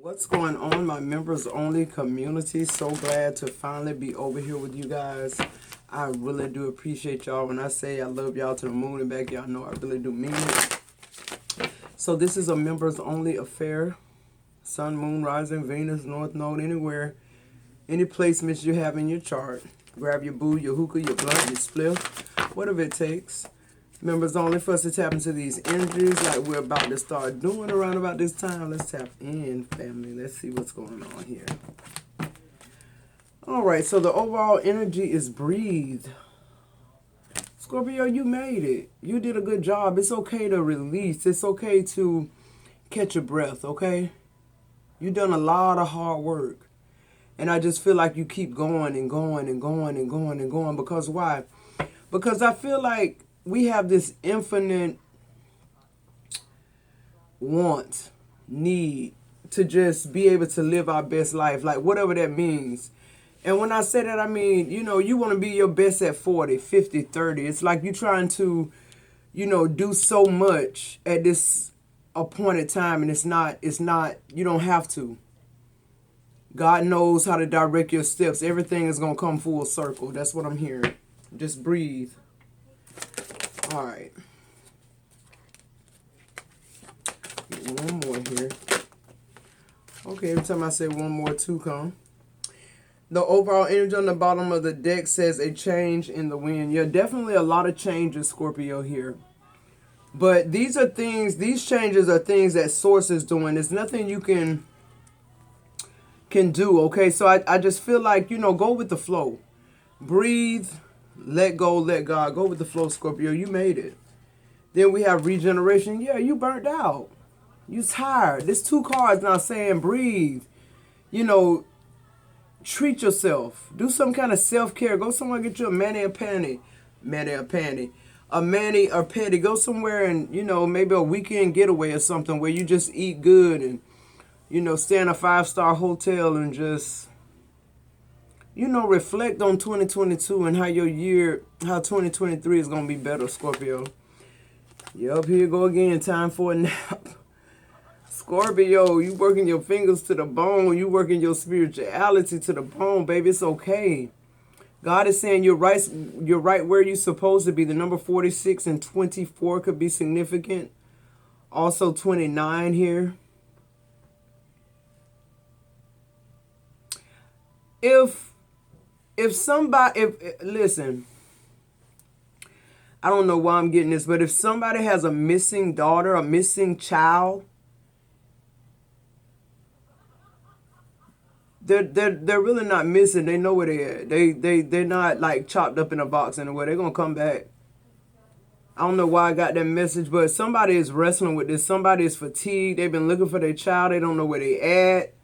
What's going on, my members only community? So glad to finally be over here with you guys. I really do appreciate y'all. When I say I love y'all to the moon and back, y'all know I really do mean it. So this is a members only affair. Sun, moon, rising, Venus, north node, anywhere, any placements you have in your chart. Grab your boo, your hookah, your blunt, your spliff, whatever it takes. Members only for us to tap into these energies like we're about to start doing around about this time. Let's tap in, family. Let's see what's going on here. All right, so the overall energy is breathe. Scorpio, you made it. You did a good job. It's okay to release. It's okay to catch your breath, okay? You've done a lot of hard work. And I just feel like you keep going and going and going and going and going. Because why? Because I feel like we have this infinite want, need to just be able to live our best life, like whatever that means. And when I say that, I mean, you want to be your best at 40, 50, 30. It's like you're trying to, do so much at this appointed time, and it's not, you don't have to. God knows how to direct your steps. Everything is going to come full circle. That's what I'm hearing. Just breathe. All right. One more here. Okay, every time I say one more, two come. The overall energy on the bottom of the deck says a change in the wind. Yeah, definitely a lot of changes, Scorpio, here. But these changes are things that Source is doing. There's nothing you can do, okay? So I just feel like, go with the flow. Breathe. Let go, let God. Go with the flow, Scorpio. You made it. Then we have regeneration. Yeah, you burnt out. You tired. There's two cards now saying breathe. Treat yourself. Do some kind of self-care. Go somewhere and get you a mani or panty. A mani or petty. Go somewhere and, maybe a weekend getaway or something where you just eat good and, stay in a 5-star hotel and just reflect on 2022 and how 2023 is going to be better, Scorpio. Yup, here you go again. Time for a nap. Scorpio, you working your fingers to the bone. You working your spirituality to the bone, baby. It's okay. God is saying you're right where you're supposed to be. The number 46 and 24 could be significant. Also 29 here. Listen, I don't know why I'm getting this, but if somebody has a missing daughter, a missing child, they're really not missing. They know where they're at. They're not like chopped up in a box anywhere. They're gonna come back. I don't know why I got that message, but somebody is wrestling with this. Somebody is fatigued. They've been looking for their child. They don't know where they at.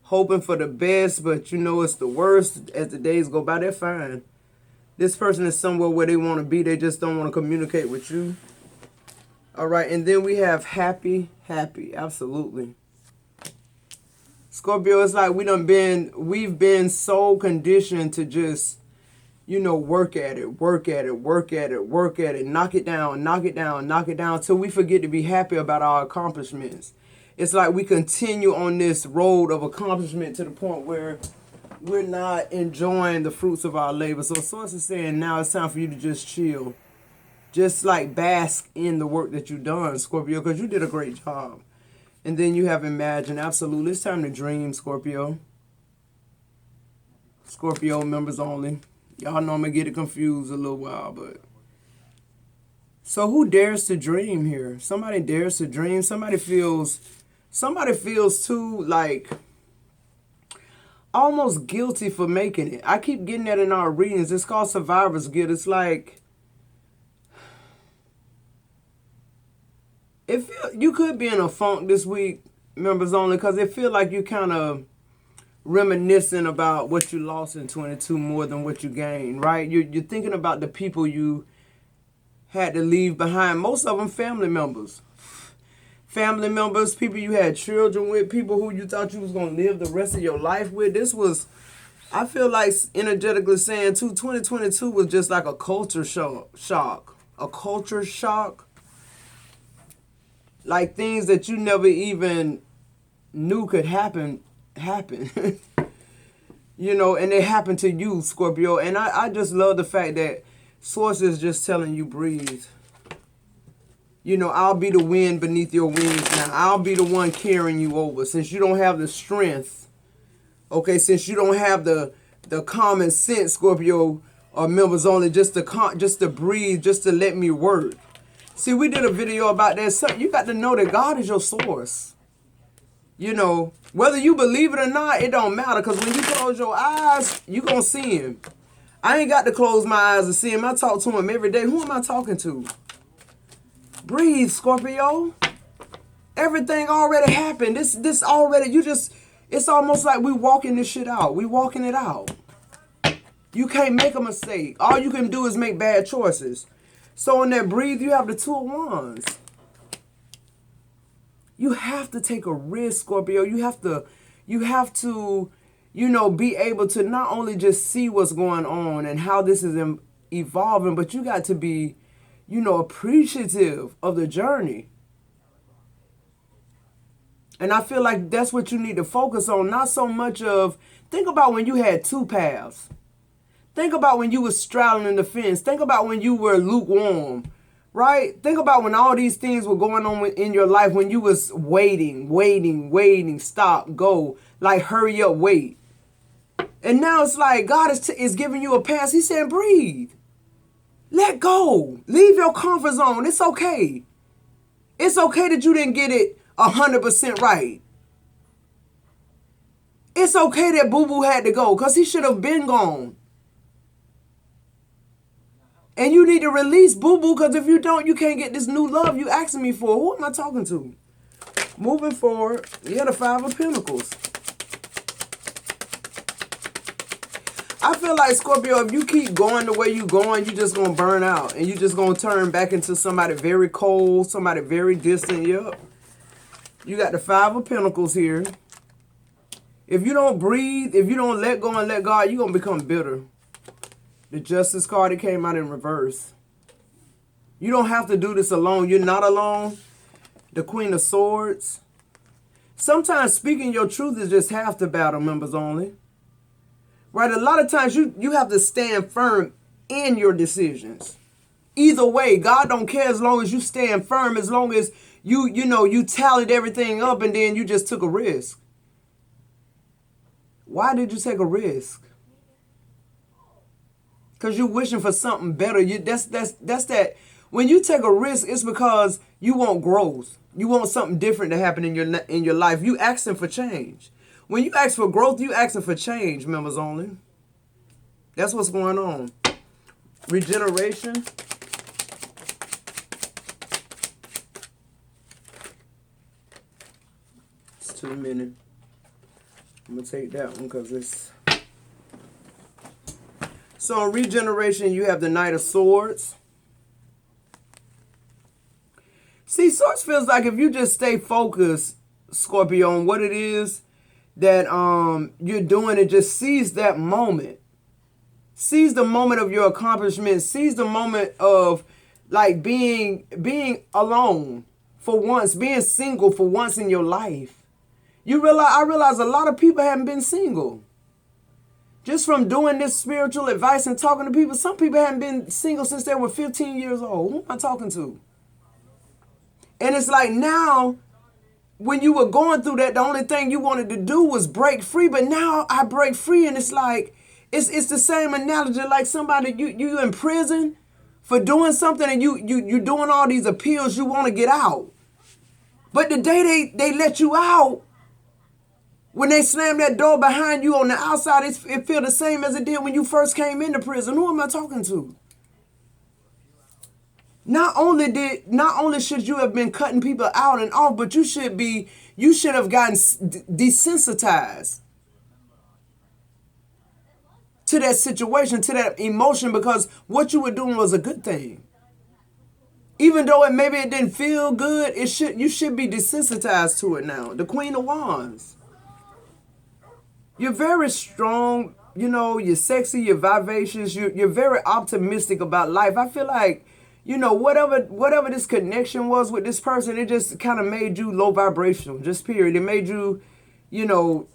Hoping for the best, but it's the worst. As the days go by, they're fine. This person is somewhere where they want to be. They just don't want to communicate with you. All right, and then we have happy. Absolutely. Scorpio, it's like we've been so conditioned to just, work at it, knock it down, till we forget to be happy about our accomplishments. It's like we continue on this road of accomplishment to the point where we're not enjoying the fruits of our labor. So Source is saying now it's time for you to just chill. Just like bask in the work that you've done, Scorpio, because you did a great job. And then you have imagine. Absolutely. It's time to dream, Scorpio. Scorpio members only. Y'all know I'm going to get it confused a little while, but. So who dares to dream here? Somebody dares to dream. Somebody feels too, like, almost guilty for making it. I keep getting that in our readings. It's called survivor's guilt. It's like, you could be in a funk this week, members only, because it feel like you kind of reminiscing about what you lost in 22 more than what you gained, right? You're thinking about the people you had to leave behind. Most of them family members. Family members, people you had children with, people who you thought you was going to live the rest of your life with. This was, I feel like energetically saying, 2022 was just like a culture shock. A culture shock. Like things that you never even knew could happen. You know, and it happened to you, Scorpio. And I just love the fact that Source is just telling you breathe. You know, I'll be the wind beneath your wings now. I'll be the one carrying you over. Since you don't have the strength, okay, since you don't have the common sense, Scorpio, or members only, just to breathe, just to let me work. See, we did a video about that. So you got to know that God is your source. You know, whether you believe it or not, it don't matter. Because when you close your eyes, you going to see him. I ain't got to close my eyes to see him. I talk to him every day. Who am I talking to? Breathe, Scorpio. Everything already happened. This already, it's almost like we walking this shit out. We walking it out. You can't make a mistake. All you can do is make bad choices. So in that breathe, you have the 2 of Wands. You have to take a risk, Scorpio. You have to, you know, be able to not only just see what's going on and how this is evolving, but you got to be, you know, appreciative of the journey. And I feel like that's what you need to focus on. Not so much of, think about when you had 2 paths. Think about when you were straddling the fence. Think about when you were lukewarm. Right? Think about when all these things were going on in your life, when you was waiting, stop, go, like hurry up, wait. And now it's like God is giving you a pass. He's saying, breathe. Let go. Leave your comfort zone. It's okay. It's okay that you didn't get it 100% right. It's okay that Boo-Boo had to go because he should have been gone. And you need to release Boo-Boo, because if you don't, you can't get this new love you asking me for. Who am I talking to? Moving forward, you had the 5 of Pentacles. I feel like, Scorpio, if you keep going the way you're going, you're just going to burn out. And you're just going to turn back into somebody very cold, somebody very distant. Yep. You got the 5 of Pentacles here. If you don't breathe, if you don't let go and let God, you're going to become bitter. The Justice card, it came out in reverse. You don't have to do this alone. You're not alone. The Queen of Swords. Sometimes speaking your truth is just half the battle, members only. Right? A lot of times you have to stand firm in your decisions. Either way, God don't care as long as you stand firm, as long as you tallied everything up and then you just took a risk. Why did you take a risk? Because you're wishing for something better. That's that. When you take a risk, it's because you want growth. You want something different to happen in your life. You asking for change. When you ask for growth, you asking for change, members only. That's what's going on. Regeneration. It's 2 minutes. I'm going to take that one because it's... So in regeneration, you have the Knight of Swords. See, Swords feels like if you just stay focused, Scorpio, on what it is that you're doing, and just seize that moment. Seize the moment of your accomplishment. Seize the moment of like being alone for once, being single for once in your life. I realize a lot of people haven't been single. Just from doing this spiritual advice and talking to people, some people haven't been single since they were 15 years old. Who am I talking to? And it's like now, when you were going through that, the only thing you wanted to do was break free. But now I break free, and it's like, it's the same analogy like somebody, you in prison for doing something, and you doing all these appeals, you want to get out. But the day they let you out, when they slam that door behind you on the outside, it feel the same as it did when you first came into prison. Who am I talking to? Not only should you have been cutting people out and off, but you should have gotten desensitized to that situation, to that emotion, because what you were doing was a good thing. Even though maybe it didn't feel good, you should be desensitized to it now. The Queen of Wands. You're very strong, you're sexy, you're vivacious, you're very optimistic about life. I feel like, you know, whatever this connection was with this person, it just kind of made you low vibrational, just period. It made you, you know,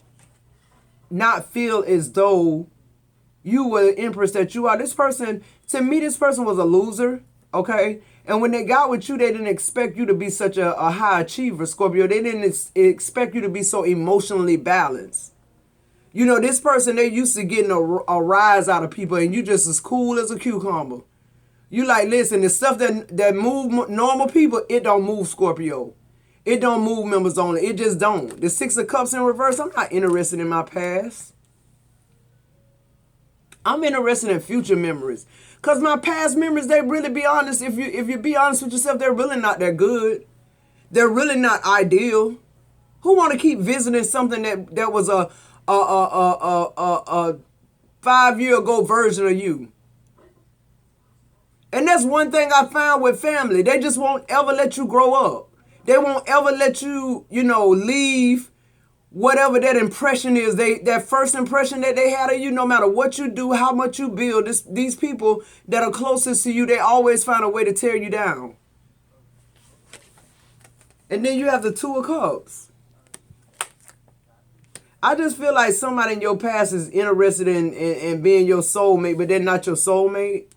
not feel as though you were the empress that you are. This person, to me, this person was a loser, okay? And when they got with you, they didn't expect you to be such a high achiever, Scorpio. They didn't expect you to be so emotionally balanced. You know, this person, they used to getting a rise out of people, and you just as cool as a cucumber. You like, listen, the stuff that move normal people, it don't move Scorpio. It don't move members only. It just don't. The Six of Cups in reverse, I'm not interested in my past. I'm interested in future memories. Because my past memories, they really, be honest, if you be honest with yourself, they're really not that good. They're really not ideal. Who want to keep visiting something that was a 5-year ago version of you? And that's one thing I found with family. They just won't ever let you grow up. They won't ever let you, you know, leave whatever that impression is, that first impression that they had of you. No matter what you do, how much you build, these people that are closest to you, they always find a way to tear you down. And then you have the Two of Cups. I just feel like somebody in your past is interested in being your soulmate, but they're not your soulmate.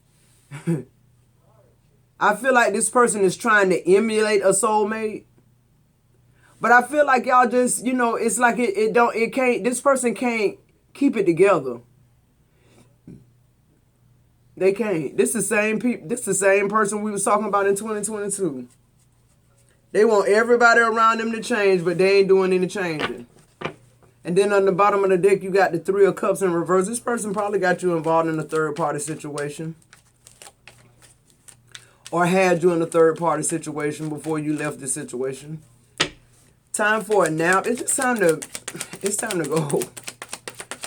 I feel like this person is trying to emulate a soulmate. But I feel like y'all just, you know, it's like this person can't keep it together. They can't. This the same person we was talking about in 2022. They want everybody around them to change, but they ain't doing any changing. And then on the bottom of the deck, you got the Three of Cups in reverse. This person probably got you involved in a third-party situation. Or had you in a third-party situation before you left the situation. Time for a nap. It's time to go. It's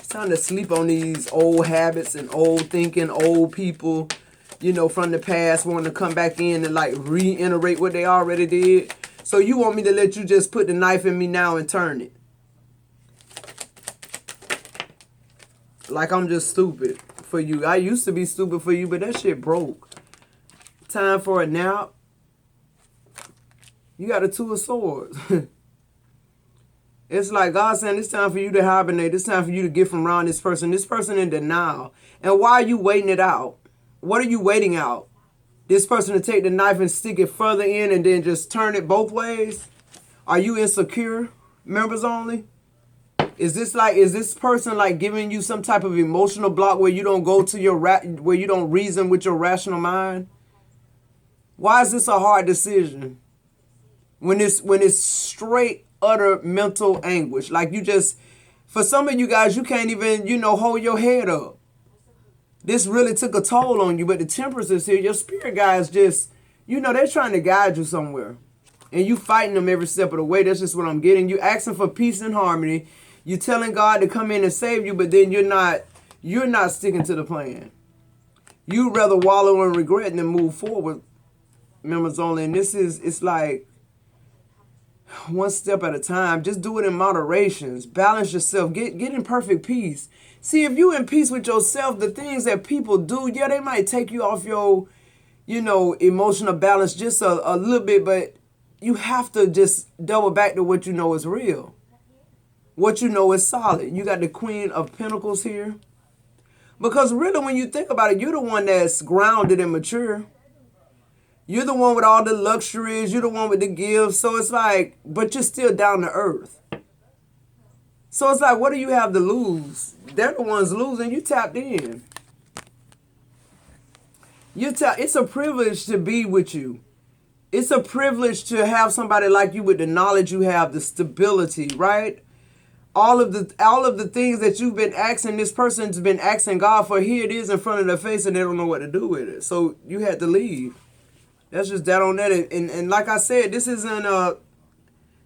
time to sleep on these old habits and old thinking, old people, you know, from the past wanting to come back in and like reiterate what they already did. So you want me to let you just put the knife in me now and turn it? Like I'm just stupid for you. I used to be stupid for you, but that shit broke. Time for a nap. You got a Two of Swords. It's like God saying it's time for you to hibernate. It's time for you to get from around this person. This person in denial. And why are you waiting it out? What are you waiting out? This person to take the knife and stick it further in and then just turn it both ways? Are you insecure? Members only? Is this person like giving you some type of emotional block where you don't go to where you don't reason with your rational mind? Why is this a hard decision? When it's straight utter mental anguish. Like you just, for some of you guys, you can't even, you know, hold your head up. This really took a toll on you, but the Temperance is here. Your spirit guys just, you know, they're trying to guide you somewhere. And you fighting them every step of the way. That's just what I'm getting. You asking for peace and harmony. You telling God to come in and save you, but then you're not sticking to the plan. You'd rather wallow in regret than move forward, members only. And it's like, one step at a time. Just do it in moderations. Balance yourself. Get in perfect peace. See, if you in peace with yourself, the things that people do, yeah, they might take you off your, you know, emotional balance just a little bit, but you have to just double back to what you know is real. What you know is solid. You got the Queen of Pentacles here. Because really, when you think about it, you're the one that's grounded and mature. You're the one with all the luxuries. You're the one with the gifts. So it's like, but you're still down to earth. So it's like, what do you have to lose? They're the ones losing. You tapped in. It's a privilege to be with you. It's a privilege to have somebody like you with the knowledge you have, the stability, right? All of the things that you've been asking, this person's been asking God for, here it is in front of their face and they don't know what to do with it. So you had to leave. That's just that on that. And like I said, this isn't a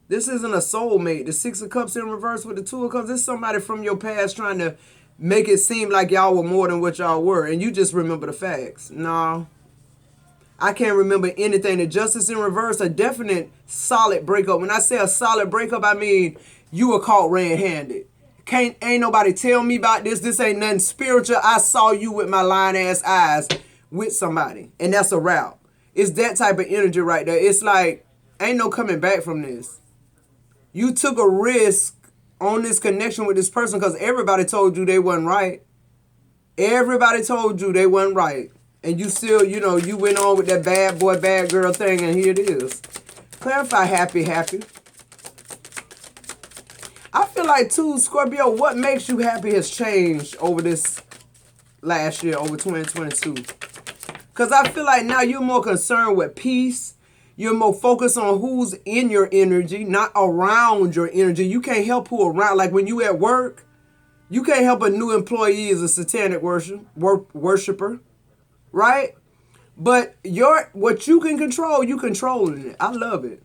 soulmate. The Six of Cups in reverse with the Two of Cups. This is somebody from your past trying to make it seem like y'all were more than what y'all were. And you just remember the facts. No. I can't remember anything. The Justice in reverse, a definite solid breakup. When I say a solid breakup, I mean you were caught red-handed. Ain't nobody tell me about this. This ain't nothing spiritual. I saw you with my lying ass eyes with somebody. And that's a wrap. It's that type of energy right there. It's like, ain't no coming back from this. You took a risk on this connection with this person because everybody told you they wasn't right. Everybody told you they wasn't right. And you still, you went on with that bad boy, bad girl thing, and here it is. Clarify happy. I feel like, too, Scorpio, what makes you happy has changed over this last year, over 2022. Because I feel like now you're more concerned with peace. You're more focused on who's in your energy, not around your energy. You can't help who around. Like when you at work, you can't help a new employee is a satanic worshiper, right? But what you can control, you controlling it. I love it.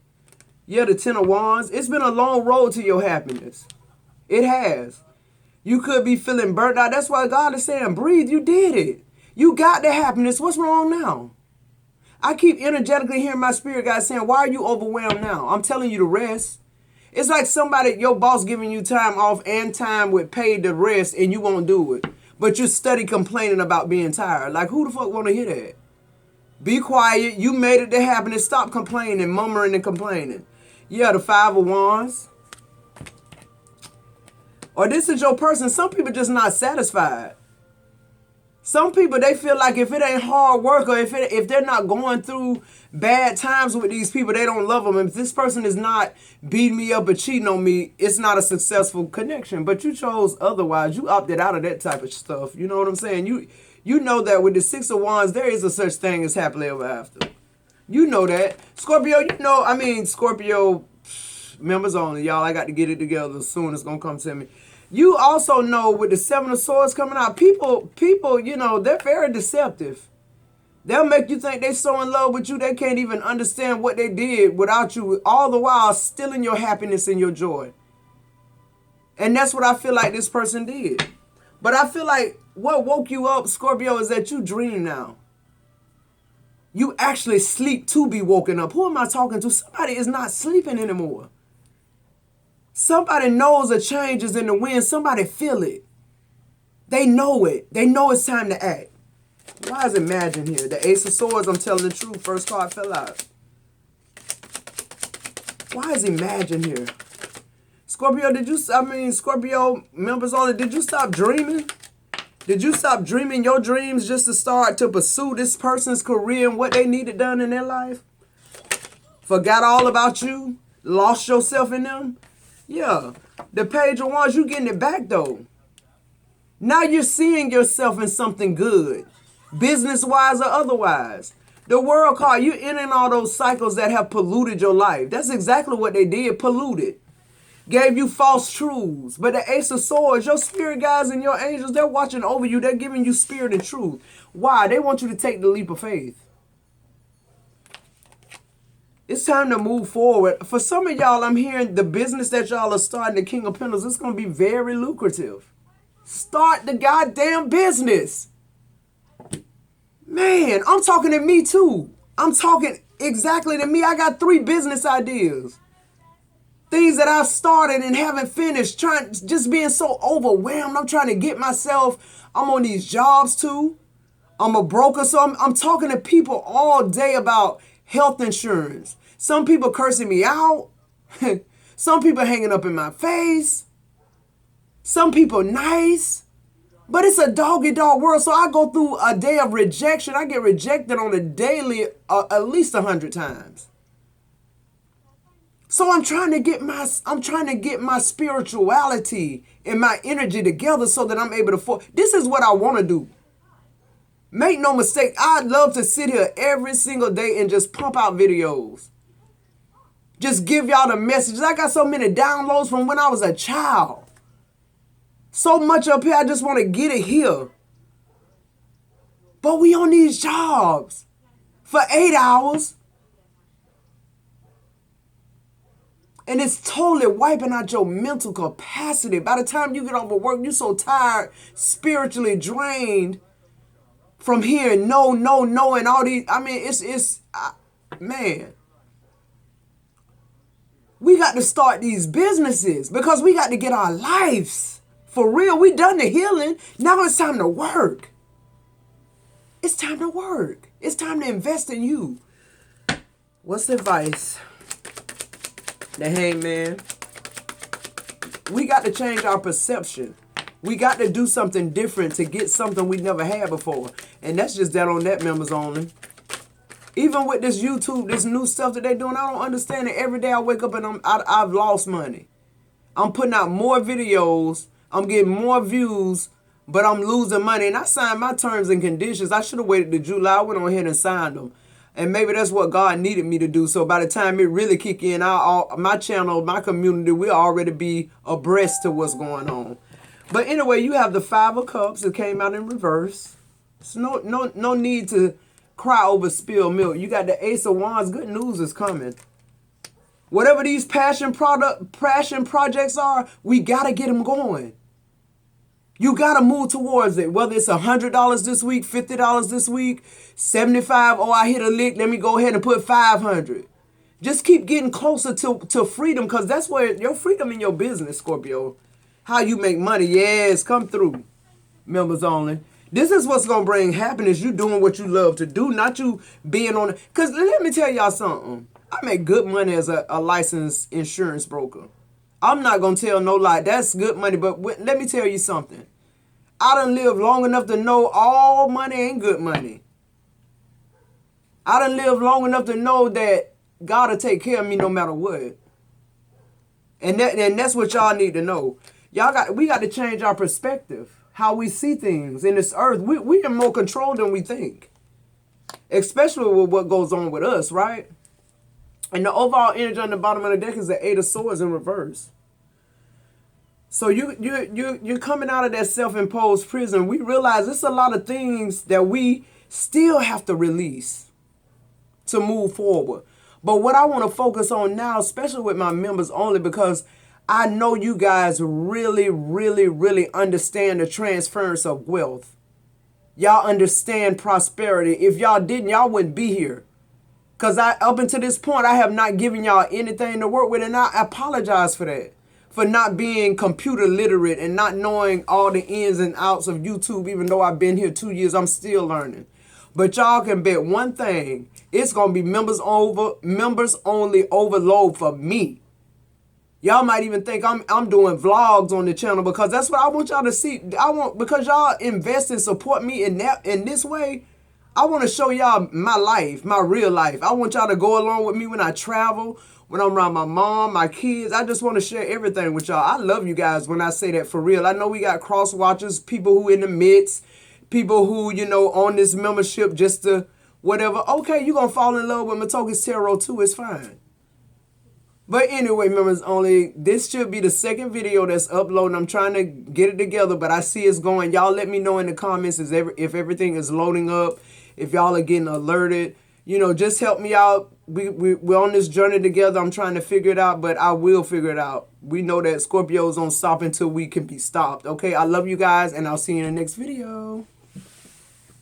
Yeah, the Ten of Wands. It's been a long road to your happiness. It has. You could be feeling burnt out. That's why God is saying, breathe. You did it. You got the happiness. What's wrong now? I keep energetically hearing my spirit guide saying, why are you overwhelmed now? I'm telling you to rest. It's like your boss giving you time off and time with pay to rest and you won't do it. But you're steady complaining about being tired. Like, who the fuck want to hear that? Be quiet. You made it to happiness. Stop complaining, murmuring and complaining. Yeah, the Five of Wands. Or this is your person. Some people just not satisfied. Some people, they feel like if it ain't hard work or if they're not going through bad times with these people, they don't love them. If this person is not beating me up or cheating on me, it's not a successful connection. But you chose otherwise. You opted out of that type of stuff. You know what I'm saying? You know that with the Six of Wands, there is a such thing as happily ever after. You know that. Scorpio, Scorpio members only. Y'all, I got to get it together soon. It's going to come to me. You also know with the Seven of Swords coming out, people, they're very deceptive. They'll make you think they're so in love with you, they can't even understand what they did without you, all the while stealing your happiness and your joy. And that's what I feel like this person did. But I feel like what woke you up, Scorpio, is that you dream now. You actually sleep to be woken up. Who am I talking to? Somebody is not sleeping anymore. Somebody knows a change is in the wind. Somebody feel it. They know it. They know it's time to act. Why is Imagine here? The Ace of Swords, I'm telling the truth. First card fell out. Why is Imagine here? Scorpio, Scorpio members only, did you stop dreaming? Did you stop dreaming your dreams just to start to pursue this person's career and what they needed done in their life? Forgot all about you? Lost yourself in them? Yeah, the Page of Wands, you getting it back though. Now you're seeing yourself in something good, business-wise or otherwise. The World card, you're ending all those cycles that have polluted your life. That's exactly what they did, polluted. Gave you false truths. But the Ace of Swords, your spirit guides and your angels, they're watching over you. They're giving you spirit and truth. Why? They want you to take the leap of faith. It's time to move forward. For some of y'all, I'm hearing the business that y'all are starting, the King of Pentacles, it's going to be very lucrative. Start the goddamn business. Man, I'm talking to me too. I'm talking exactly to me. I got 3 business ideas. Things that I've started and haven't finished. Just being so overwhelmed. I'm trying to get myself. I'm on these jobs too. I'm a broker. So I'm talking to people all day about health insurance. Some people cursing me out. Some people hanging up in my face. Some people nice. But it's a dog-eat-dog world. So I go through a day of rejection. I get rejected on a daily at least 100 times. So I'm trying to get my spirituality and my energy together so that I'm able to this is what I want to do. Make no mistake, I'd love to sit here every single day and just pump out videos. Just give y'all the messages. I got so many downloads from when I was a child. So much up here, I just want to get it here. But we on these jobs for 8 hours. And it's totally wiping out your mental capacity. By the time you get off of work, you're so tired, spiritually drained from hearing no, and all these. I mean, man. We got to start these businesses because we got to get our lives. For real, we done the healing. Now it's time to work. It's time to work. It's time to invest in you. What's the advice? The Hangman. We got to change our perception. We got to do something different to get something we never had before. And that's just that on that, members only. Even with this YouTube, this new stuff that they're doing, I don't understand it. Every day I wake up and I've lost money. I'm putting out more videos. I'm getting more views, but I'm losing money. And I signed my terms and conditions. I should have waited to July. I went on ahead and signed them. And maybe that's what God needed me to do. So by the time it really kick in, my channel, my community, we'll already be abreast to what's going on. But anyway, you have the Five of Cups that came out in reverse. So no need to cry over spilled milk. You got the Ace of Wands. Good news is coming. Whatever these passion projects are, we got to get them going. You got to move towards it. Whether it's $100 this week, $50 this week, $75. Oh, I hit a lick. Let me go ahead and put $500. Just keep getting closer to freedom, because that's where your freedom in your business, Scorpio. How you make money. Yes, come through. Members only. This is what's going to bring happiness. You doing what you love to do, not you being on it. Because let me tell y'all something. I make good money as a licensed insurance broker. I'm not going to tell no lie. That's good money. But let me tell you something. I done lived long enough to know all money ain't good money. I done lived long enough to know that God will take care of me no matter what. And that's what y'all need to know. We got to change our perspective. How we see things in this earth. We in more control than we think. Especially with what goes on with us, right? And the overall energy on the bottom of the deck is the Eight of Swords in reverse. So you're coming out of that self-imposed prison. We realize there's a lot of things that we still have to release to move forward. But what I want to focus on now, especially with my members only, because I know you guys really, really, really understand the transference of wealth. Y'all understand prosperity. If y'all didn't, y'all wouldn't be here. Because up until this point, I have not given y'all anything to work with, and I apologize for that. For not being computer literate and not knowing all the ins and outs of YouTube. Even though I've been here 2 years, I'm still learning. But y'all can bet one thing. It's going to be members only overload for me. Y'all might even think I'm doing vlogs on the channel, because that's what I want y'all to see. Because y'all invest and support me in this way. I want to show y'all my life, my real life. I want y'all to go along with me when I travel, when I'm around my mom, my kids. I just want to share everything with y'all. I love you guys when I say that, for real. I know we got cross watchers, people who in the midst, people who, on this membership just to whatever. Okay, you're going to fall in love with Matoki's Tarot too. It's fine. But anyway, members only, this should be the second video that's uploading. I'm trying to get it together, but I see it's going. Y'all let me know in the comments if everything is loading up, if y'all are getting alerted. Just help me out. We're on this journey together. I'm trying to figure it out, but I will figure it out. We know that Scorpios don't stop until we can be stopped. Okay, I love you guys, and I'll see you in the next video.